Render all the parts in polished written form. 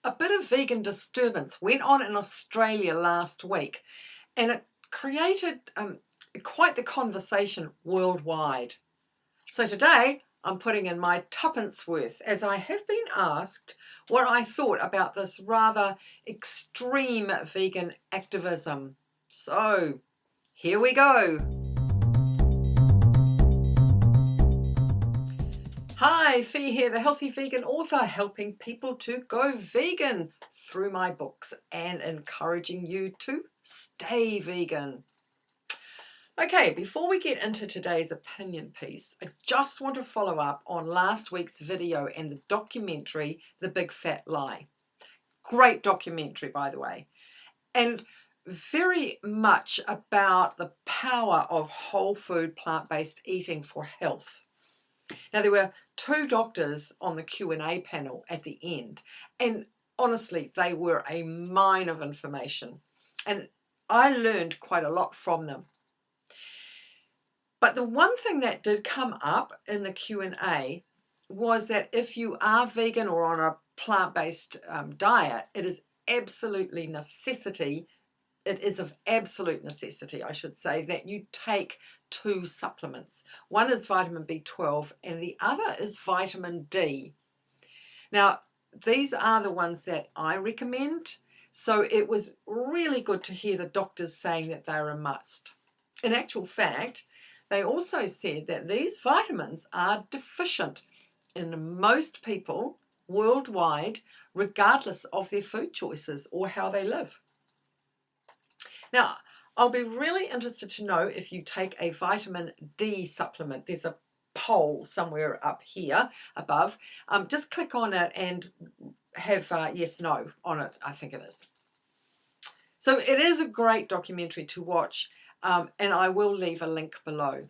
A bit of vegan disturbance went on in Australia last week, and it created quite the conversation worldwide. So today I'm putting in my tuppence worth, as I have been asked what I thought about this rather extreme vegan activism. So here we go. Hi, Fee here, the healthy vegan author, helping people to go vegan through my books and encouraging you to stay vegan. Okay, before we get into today's opinion piece, I just want to follow up on last week's video and the documentary, The Big Fat Lie. Great documentary, by the way, and very much about the power of whole food, plant-based eating for health. Now, there were two doctors on the Q&A panel at the end, and honestly, they were a mine of information, and I learned quite a lot from them. But the one thing that did come up in the Q&A was that if you are vegan or on a plant-based diet, it is of absolute necessity, I should say, that you take two supplements. One is vitamin B12 and the other is vitamin D. Now, these are the ones that I recommend, so it was really good to hear the doctors saying that they're a must. In actual fact, they also said that these vitamins are deficient in most people worldwide, regardless of their food choices or how they live. Now, I'll be really interested to know if you take a vitamin D supplement. There's a poll somewhere up here above. Just click on it and have yes, no on it, I think it is. So it is a great documentary to watch, and I will leave a link below.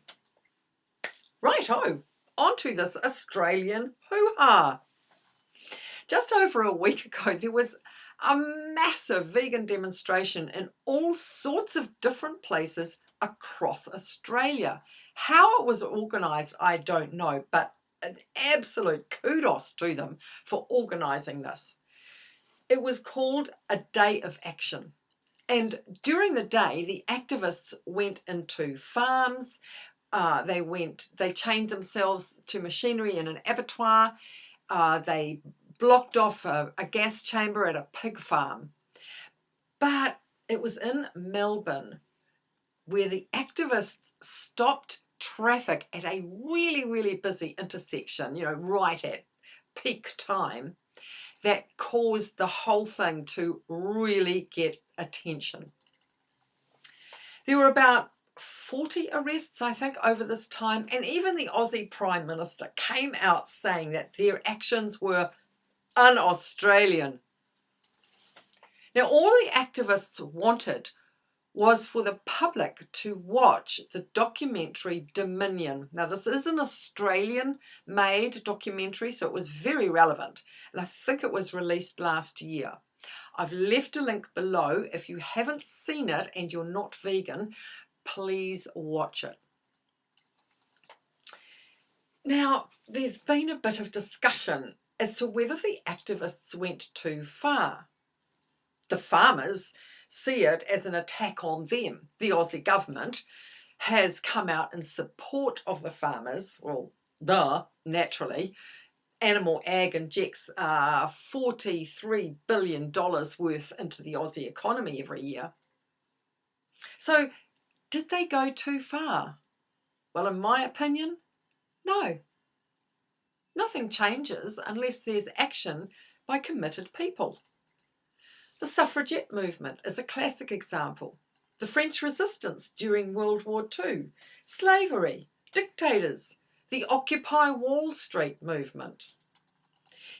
Righto, onto this Australian hoo-ha. Just over a week ago, there was a massive vegan demonstration in all sorts of different places across Australia. How it was organised, I don't know, but an absolute kudos to them for organising this. It was called a day of action. And during the day, the activists went into farms, they chained themselves to machinery in an abattoir, they blocked off a gas chamber at a pig farm. But it was in Melbourne where the activists stopped traffic at a really, really busy intersection, right at peak time, that caused the whole thing to really get attention. There were about 40 arrests, I think, over this time, and even the Aussie Prime Minister came out saying that their actions were un-Australian. Now, all the activists wanted was for the public to watch the documentary Dominion. Now, this is an Australian-made documentary, so it was very relevant, and I think it was released last year. I've left a link below. If you haven't seen it and you're not vegan, please watch it. Now, there's been a bit of discussion as to whether the activists went too far. The farmers see it as an attack on them. The Aussie government has come out in support of the farmers. Well, naturally. Animal Ag injects $43 billion worth into the Aussie economy every year. So, did they go too far? Well, in my opinion, no. Nothing changes unless there's action by committed people. The suffragette movement is a classic example. The French resistance during World War II, slavery, dictators, the Occupy Wall Street movement.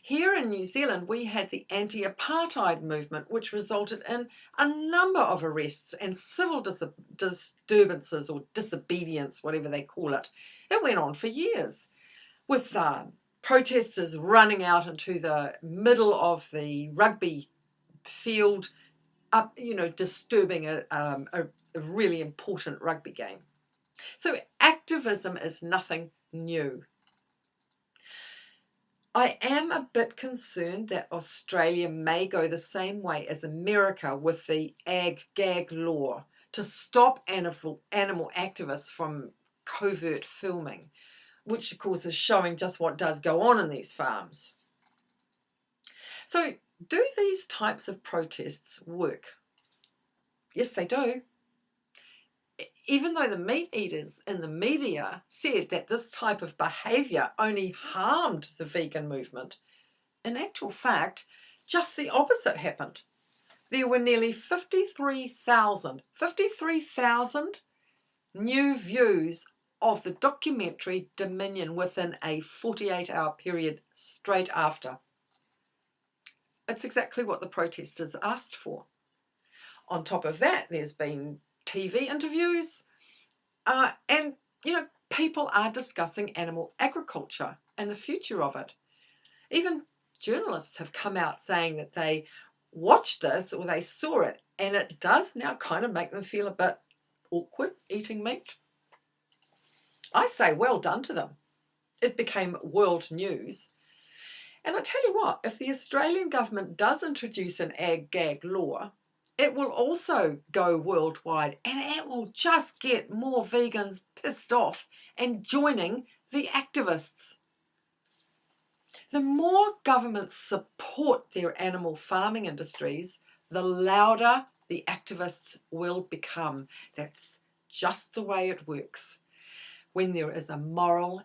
Here in New Zealand, we had the anti-apartheid movement, which resulted in a number of arrests and civil disturbances or disobedience, whatever they call it. It went on for years, with protesters running out into the middle of the rugby field, disturbing a really important rugby game. So activism is nothing new. I am a bit concerned that Australia may go the same way as America with the ag-gag law to stop animal activists from covert filming, which of course is showing just what does go on in these farms. So, do these types of protests work? Yes, they do. Even though the meat eaters in the media said that this type of behaviour only harmed the vegan movement, in actual fact, just the opposite happened. There were nearly 53,000 new views of the documentary Dominion within a 48-hour period straight after. It's exactly what the protesters asked for. On top of that, there's been TV interviews and, people are discussing animal agriculture and the future of it. Even journalists have come out saying that they watched this or they saw it, and it does now kind of make them feel a bit awkward eating meat. I say well done to them. It became world news. And I tell you what, if the Australian government does introduce an ag-gag law, it will also go worldwide, and it will just get more vegans pissed off and joining the activists. The more governments support their animal farming industries, the louder the activists will become. That's just the way it works when there is a moral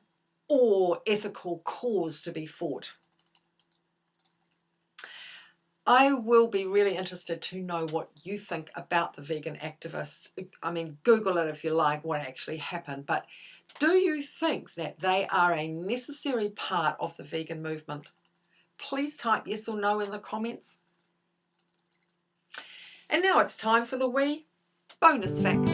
or ethical cause to be fought. I will be really interested to know what you think about the vegan activists. I mean, Google it if you like, what actually happened. But do you think that they are a necessary part of the vegan movement? Please type yes or no in the comments. And now it's time for the wee bonus fact.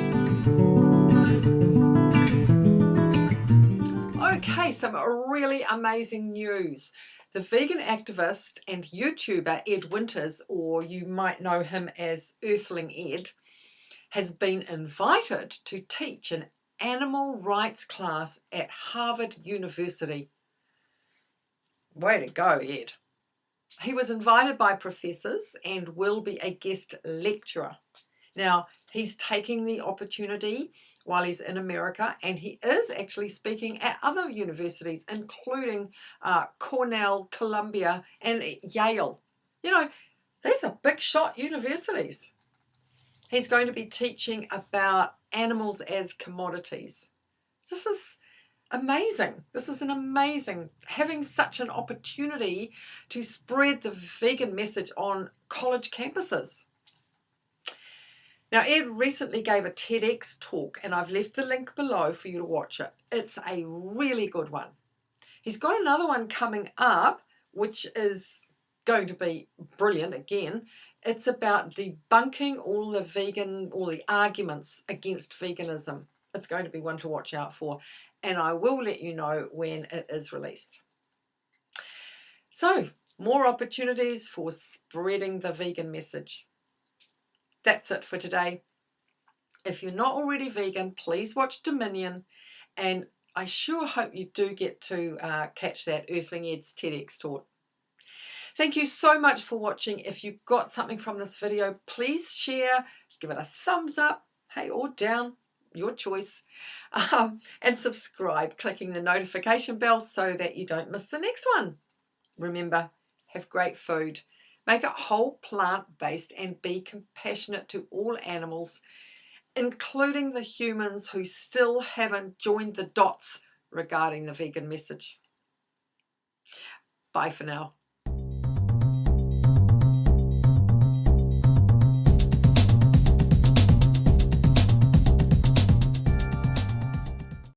Okay, some really amazing news. The vegan activist and YouTuber Ed Winters, or you might know him as Earthling Ed, has been invited to teach an animal rights class at Harvard University. Way to go, Ed. He was invited by professors and will be a guest lecturer. Now, he's taking the opportunity while he's in America, and he is actually speaking at other universities, including Cornell, Columbia, and Yale. These are big shot universities. He's going to be teaching about animals as commodities. This is amazing. This is an amazing, having such an opportunity to spread the vegan message on college campuses. Now, Ed recently gave a TEDx talk, and I've left the link below for you to watch it. It's a really good one. He's got another one coming up, which is going to be brilliant again. It's about debunking all the arguments against veganism. It's going to be one to watch out for, and I will let you know when it is released. So, more opportunities for spreading the vegan message. That's it for today. If you're not already vegan, please watch Dominion, and I sure hope you do get to catch that Earthling Ed's TEDx talk. Thank you so much for watching. If you got something from this video, please share, give it a thumbs up, hey, or down, your choice, and subscribe, clicking the notification bell so that you don't miss the next one. Remember, have great food. Make it whole plant-based and be compassionate to all animals, including the humans who still haven't joined the dots regarding the vegan message. Bye for now.